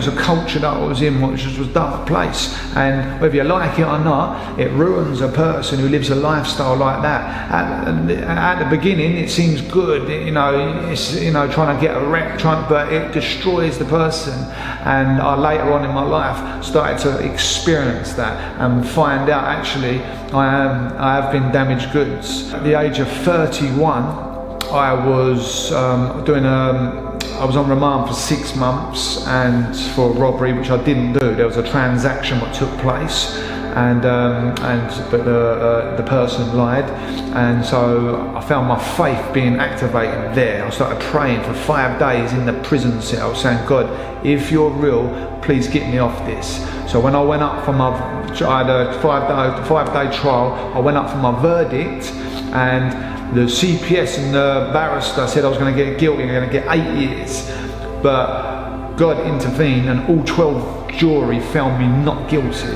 was a culture that I was in, which was a dark place. And whether you like it or not, it ruins a person who lives a lifestyle like that. At the beginning, it seems good, it's trying to get a wreck, but it destroys the person. And I later on in my life started to experience that and find out actually I have been damaged goods. At the age of 31, I was I was on remand for 6 months and for a robbery, which I didn't do. There was a transaction that took place, but the person lied, and so I found my faith being activated there. I started praying for 5 days in the prison cell, saying, God, if you're real, please get me off this. So when I went up for I had a 5-day trial. I went up for my verdict, and the CPS and the barrister said I was going to get guilty, I'm going to get 8 years. But God intervened and all 12 jury found me not guilty.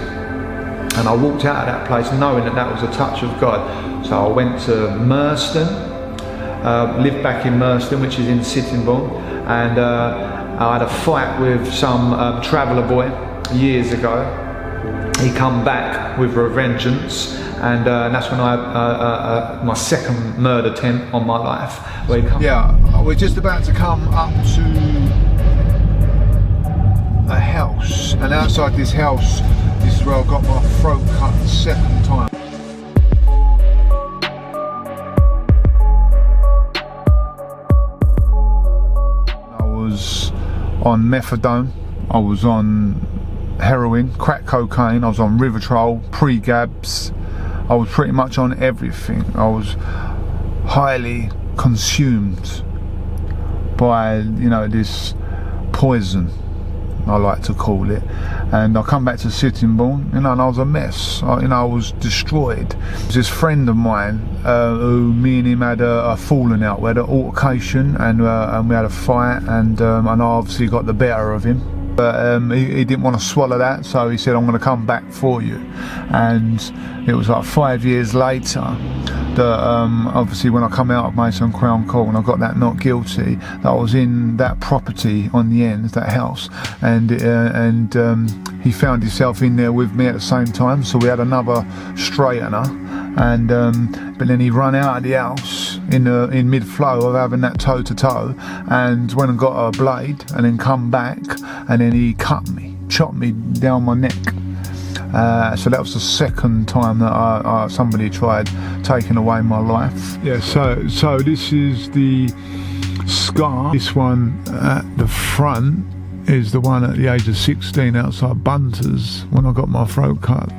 And I walked out of that place knowing that was a touch of God. So I went to Merston, lived back in Merston, which is in Sittingbourne, and I had a fight with some traveller boy years ago. He come back with revengeance. And that's when I had my second murder attempt on my life. We're just about to come up to a house, and outside this house, this is where I got my throat cut the second time. I was on methadone, I was on heroin, crack cocaine, I was on Rivotril, pre-gabs. I was pretty much on everything. I was highly consumed by, this poison, I like to call it. And I come back to Sittingbourne, and I was a mess. I was destroyed. This friend of mine, who me and him had a falling out. We had an altercation, and we had a fight, and I obviously got the better of him. But he didn't want to swallow that, so he said, I'm going to come back for you. And it was like 5 years later that obviously when I come out of Mason Crown Court and I got that not guilty, that I was in that property on the end, that house, and he found himself in there with me at the same time, so we had another straightener. And but then he ran out of the house in mid-flow of having that toe-to-toe, and went and got a blade, and then come back, and then he chopped me down my neck. So that was the second time that somebody tried taking away my life. Yeah, so this is the scar. This one at the front is the one at the age of 16 outside Bunters when I got my throat cut.